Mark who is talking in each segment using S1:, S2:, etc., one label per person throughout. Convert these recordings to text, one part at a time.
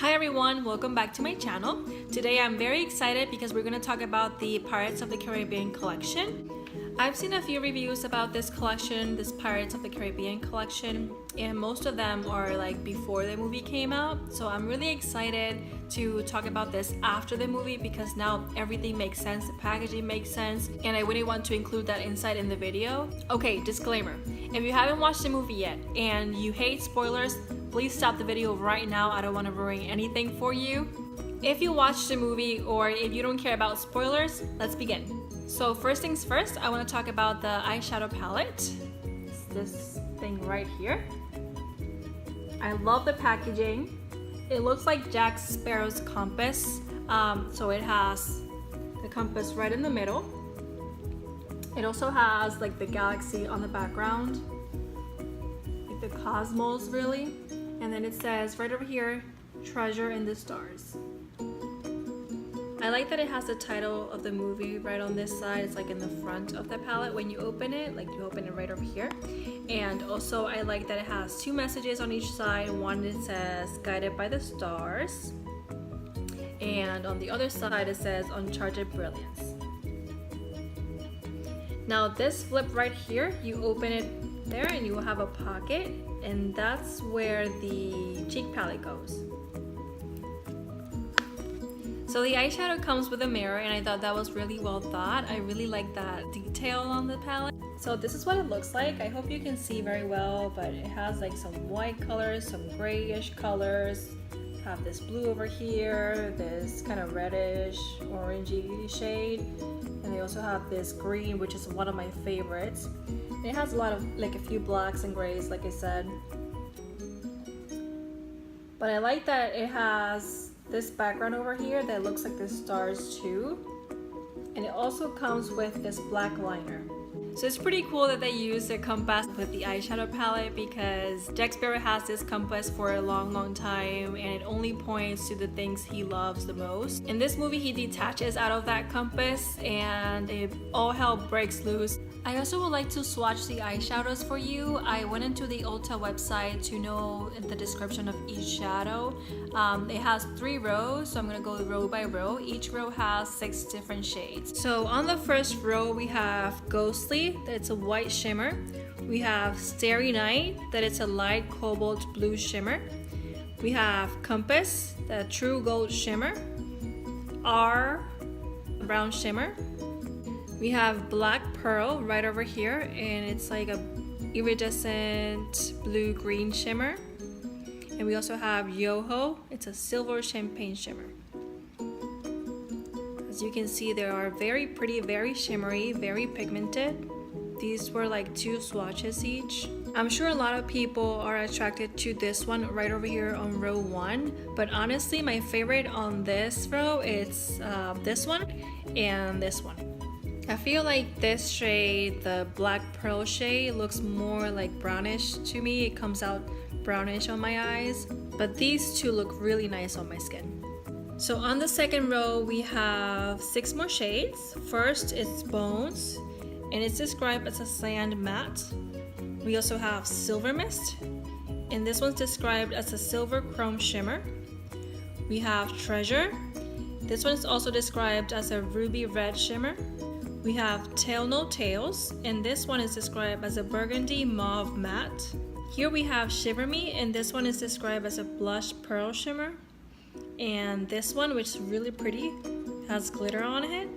S1: Hi everyone, welcome back to my channel. Today I'm very excited because we're going to talk about the Pirates of the Caribbean collection. I've seen a few reviews about this collection, this Pirates of the Caribbean collection, and most of them are like before the movie came out. So I'm really excited to talk about this after the movie because now everything makes sense, the packaging makes sense, and I really want to include that insight in the video. Okay, disclaimer. If you haven't watched the movie yet and you hate spoilers, please stop the video right now. I don't want to ruin anything for you. If you watched the movie or if you don't care about spoilers, let's begin. So first things first, I want to talk about the eyeshadow palette. It's this thing right here. I love the packaging. It looks like Jack Sparrow's compass. So it has the compass right in the middle. It also has like the galaxy on the background, like the cosmos really. And then it says right over here, Treasure in the Stars. I like that it has the title of the movie right on this side. It's like in the front of the palette when you open it, like you open it right over here. And also I like that it has two messages on each side. One it says Guided by the Stars, and on the other side it says Uncharted Brilliance. Now this flip right here, you open it there and you will have a pocket, and that's where the cheek palette goes. So the eyeshadow comes with a mirror, and I thought that was really well thought. I really like that detail on the palette. So this is what it looks like. I hope you can see very well, but it has like some white colors, some grayish colors. Have this blue over here, this kind of reddish orangey shade, and they also have this green, which is one of my favorites. And it has a lot of like a few blacks and grays, like I said. But I like that it has this background over here that looks like the stars too, and it also comes with this black liner. So it's pretty cool that they use the compass with the eyeshadow palette because Jack Sparrow has this compass for a long time, and it only points to the things he loves the most. In this movie he detaches out of that compass and all hell breaks loose. I also would like to swatch the eyeshadows for you. I went into the Ulta website to know the description of each shadow. It has 3 rows, so I'm gonna go row by row. Each row has 6 different shades. So on the first row we have Ghostly, that's a white shimmer. We have Starry Night, that it's a light cobalt blue shimmer. We have Compass, the true gold shimmer. R, brown shimmer. We have Black Pearl right over here, and it's like a iridescent blue-green shimmer. And we also have Yoho, it's a silver champagne shimmer. As you can see, they are very pretty, very shimmery, very pigmented. These were like 2 swatches each. I'm sure a lot of people are attracted to this one right over here on row 1, but honestly my favorite on this row is this one and this one. I feel like this shade, the Black Pearl shade, looks more like brownish to me. It comes out brownish on my eyes, but these 2 look really nice on my skin. So on the second row we have 6 more shades. First it's Bones, and it's described as a sand matte. We also have Silver Mist, and this one's described as a silver chrome shimmer. We have Treasure. This one is also described as a ruby red shimmer. We have Tell No Tales, and this one is described as a burgundy mauve matte. Here we have Shiver Me, and this one is described as a blush pearl shimmer. And this one, which is really pretty, has glitter on it.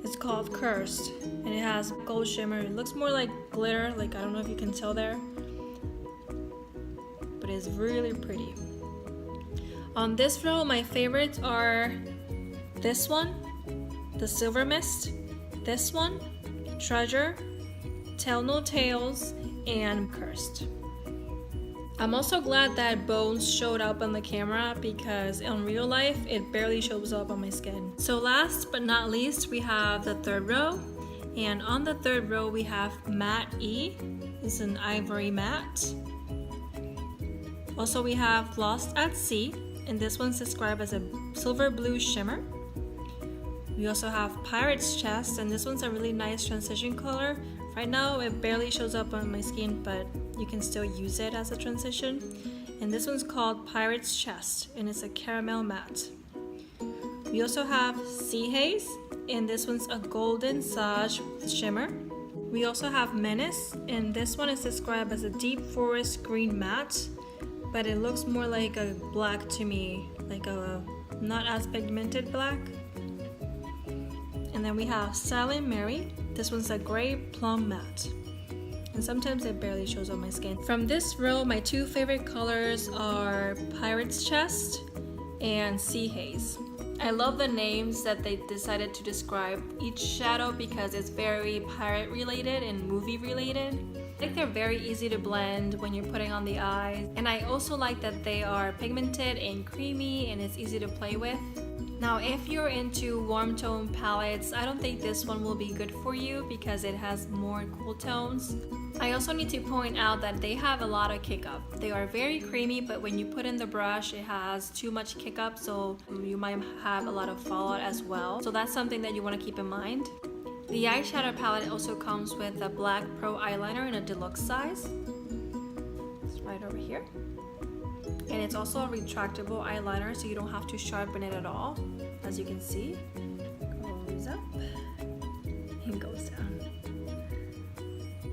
S1: It's called Cursed, and it has gold shimmer. It looks more like glitter, like I don't know if you can tell there, but it's really pretty. On this row, my favorites are this one, the Silver Mist, this one, Treasure, Tell No Tales, and Cursed. I'm also glad that Bones showed up on the camera because in real life it barely shows up on my skin. So last but not least we have the third row, and on the third row we have Matte E. It's an ivory matte. Also we have Lost at Sea, and this one's described as a silver blue shimmer. We also have Pirate's Chest, and this one's a really nice transition color. Right now it barely shows up on my skin, but you can still use it as a transition. And this one's called Pirates Chest, and it's a caramel matte. We also have Sea Haze, and this one's a golden sage shimmer. We also have Menace, and this one is described as a deep forest green matte, but it looks more like a black to me, like a not as pigmented black. And then we have Silent Mary. This one's a gray plum matte, and sometimes it barely shows on my skin. From this row, my two favorite colors are Pirate's Chest and Sea Haze. I love the names that they decided to describe each shadow because it's very pirate related and movie related. I think they're very easy to blend when you're putting on the eyes, and I also like that they are pigmented and creamy and it's easy to play with. Now if you're into warm tone palettes, I don't think this one will be good for you because it has more cool tones. I also need to point out that they have a lot of kick up. They are very creamy, but when you put in the brush, it has too much kick up, so you might have a lot of fallout as well. So that's something that you want to keep in mind. The eyeshadow palette also comes with a black pro eyeliner in a deluxe size. It's right over here. And it's also a retractable eyeliner, so you don't have to sharpen it at all. As you can see, goes up and goes down.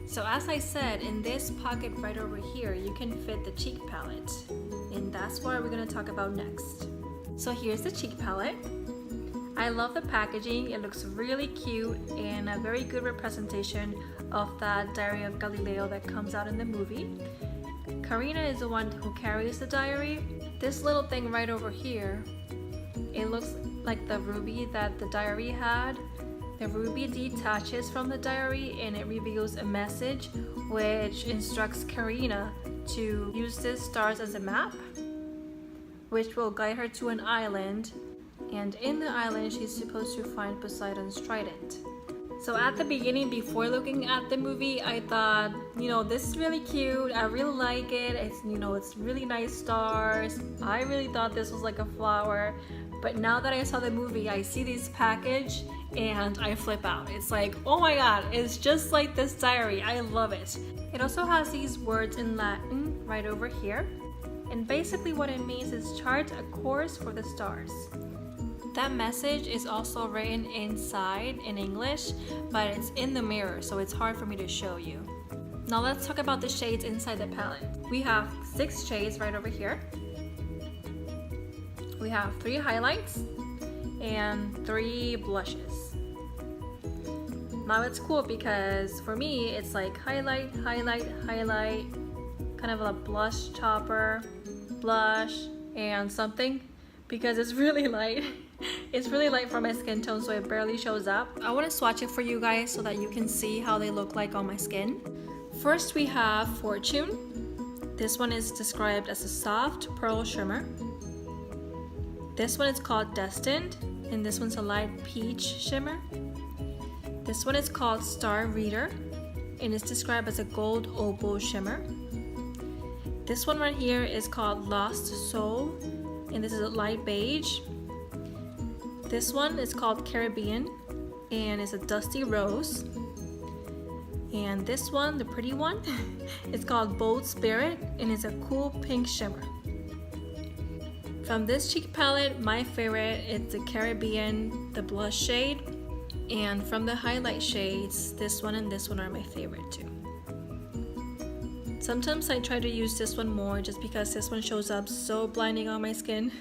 S1: So as I said, in this pocket right over here, you can fit the cheek palette, and that's what we're going to talk about next. So here's the cheek palette. I love the packaging. It looks really cute and a very good representation of that Diary of Galileo that comes out in the movie. Karina is the one who carries the diary. This little thing right over here, it looks like the ruby that the diary had. The ruby detaches from the diary and it reveals a message which instructs Karina to use these stars as a map, which will guide her to an island, and in the island she's supposed to find Poseidon's trident. So at the beginning, before looking at the movie, I thought, this is really cute. I really like it. It's really nice stars. I really thought this was like a flower. But now that I saw the movie, I see this package and I flip out. It's like, oh my god, it's just like this diary. I love it. It also has these words in Latin right over here. And basically what it means is chart a course for the stars. That message is also written inside in English, but it's in the mirror, so it's hard for me to show you. Now let's talk about the shades inside the palette. We have 6 shades right over here. We have 3 highlights and 3 blushes. Now it's cool because for me, it's like highlight, highlight, highlight, kind of a blush topper, blush, and something, because it's really light. It's really light for my skin tone, so it barely shows up. I want to swatch it for you guys so that you can see how they look like on my skin. First we have Fortune. This one is described as a soft pearl shimmer. This one is called Destined, and this one's a light peach shimmer. This one is called Star Reader, and it's described as a gold opal shimmer. This one right here is called Lost Soul, and this is a light beige. This one is called Caribbean, and it's a dusty rose. And this one, the pretty one, is called Bold Spirit, and it's a cool pink shimmer. From this cheek palette, my favorite is the Caribbean, the blush shade. And from the highlight shades, this one and this one are my favorite too. Sometimes I try to use this one more just because this one shows up so blinding on my skin.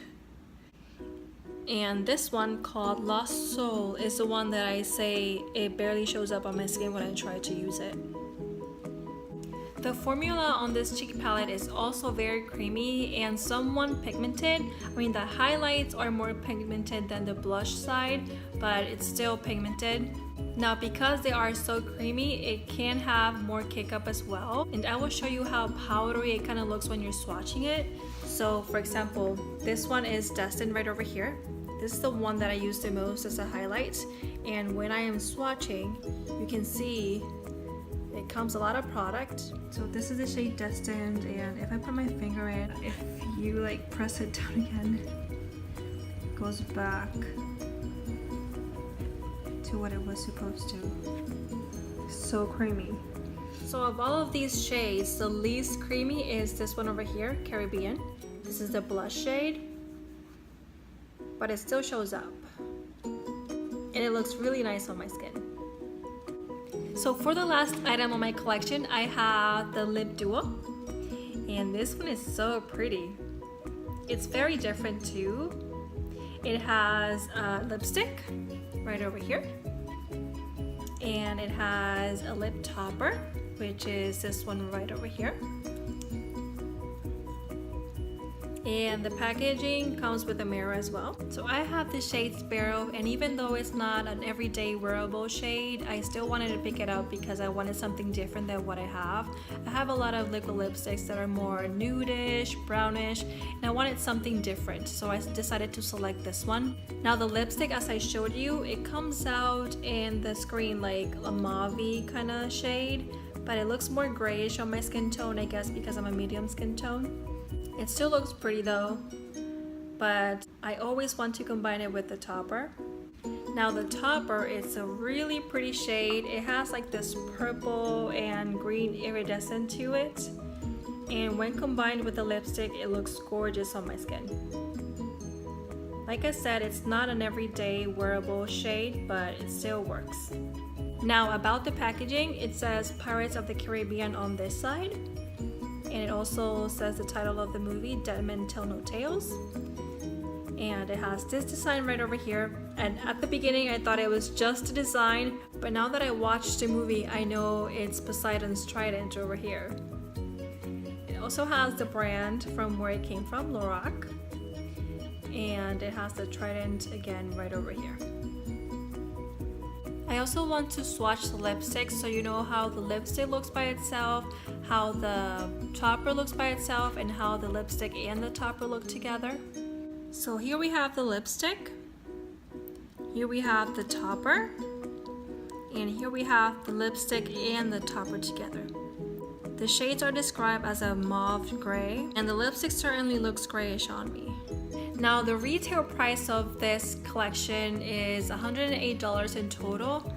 S1: And this one called Lost Soul is the one that I say it barely shows up on my skin when I try to use it. The formula on this cheek palette is also very creamy and somewhat pigmented. I mean, the highlights are more pigmented than the blush side, but it's still pigmented. Now, because they are so creamy, it can have more kick up as well. And I will show you how powdery it kind of looks when you're swatching it. So for example, this one is Destined right over here. This is the one that I use the most as a highlight. And when I am swatching, you can see it comes a lot of product. So this is the shade Destined, and if I put my finger in, if you like press it down again, it goes back to what it was supposed to. So creamy. So of all of these shades, the least creamy is this one over here, Caribbean. This is the blush shade, but it still shows up. And it looks really nice on my skin. So for the last item on my collection, I have the lip duo. And this one is so pretty. It's very different too. It has a lipstick right over here. And it has a lip topper, which is this one right over here. And the packaging comes with a mirror as well. So I have the shade Sparrow, and even though it's not an everyday wearable shade, I still wanted to pick it up because I wanted something different than what I have. I have a lot of liquid lipsticks that are more nudish, brownish, and I wanted something different, so I decided to select this one. Now the lipstick, as I showed you, it comes out in the screen like a mauve-y kind of shade, but it looks more grayish on my skin tone, I guess because I'm a medium skin tone. It still looks pretty though, but I always want to combine it with the topper. Now the topper, it's a really pretty shade. It has like this purple and green iridescent to it. And when combined with the lipstick, it looks gorgeous on my skin. Like I said, it's not an everyday wearable shade, but it still works. Now about the packaging, it says Pirates of the Caribbean on this side. And it also says the title of the movie, Dead Men Tell No Tales. And it has this design right over here. And at the beginning I thought it was just a design, but now that I watched the movie, I know it's Poseidon's trident over here. It also has the brand from where it came from, Lorac. And it has the trident again right over here. I also want to swatch the lipstick so you know how the lipstick looks by itself, how the topper looks by itself, and how the lipstick and the topper look together. So here we have the lipstick, here we have the topper, and here we have the lipstick and the topper together. The shades are described as a mauve gray, and the lipstick certainly looks grayish on me. Now the retail price of this collection is $108 in total.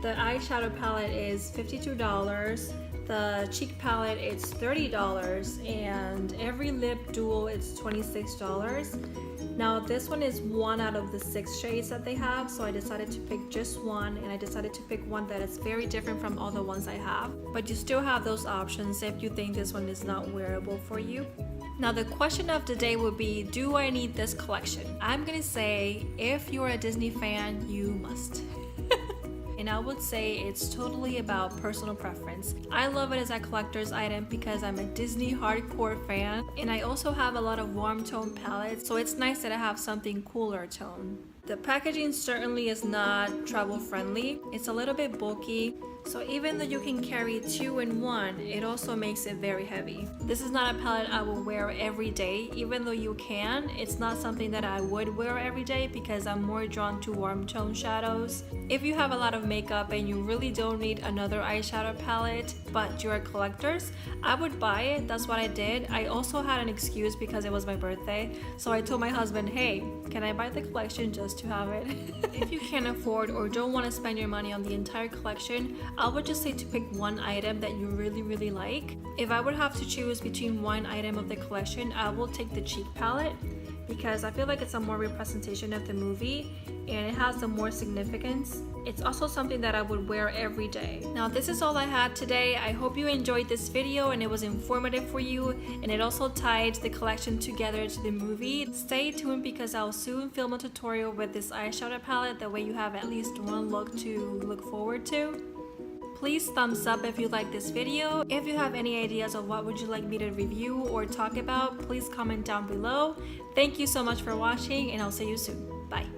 S1: The eyeshadow palette is $52. The cheek palette is $30, and every lip duo is $26. Now this one is one out of the 6 shades that they have, so I decided to pick just one, and I decided to pick one that is very different from all the ones I have. But you still have those options if you think this one is not wearable for you. Now the question of the day would be, do I need this collection? I'm gonna say, if you're a Disney fan, you must. And I would say it's totally about personal preference. I love it as a collector's item because I'm a Disney hardcore fan, and I also have a lot of warm tone palettes, so it's nice that I have something cooler tone. The packaging certainly is not travel friendly. It's a little bit bulky, so even though you can carry 2 in 1, it also makes it very heavy. This is not a palette I will wear every day. Even though you can, it's not something that I would wear every day because I'm more drawn to warm tone shadows. If you have a lot of makeup and you really don't need another eyeshadow palette, but you're collectors, I would buy it. That's what I did. I also had an excuse because it was my birthday, so I told my husband, hey, can I buy the collection just to have it? If you can't afford or don't want to spend your money on the entire collection, I would just say to pick one item that you really like. If I would have to choose between one item of the collection, I will take the cheek palette because I feel like it's a more representation of the movie and it has the more significance. It's also something that I would wear every day. Now this is all I had today. I hope you enjoyed this video and it was informative for you, and it also tied the collection together to the movie. Stay tuned because I'll soon film a tutorial with this eyeshadow palette, that way you have at least one look to look forward to. Please thumbs up if you like this video. If you have any ideas of what would you like me to review or talk about, please comment down below. Thank you so much for watching, and I'll see you soon. Bye.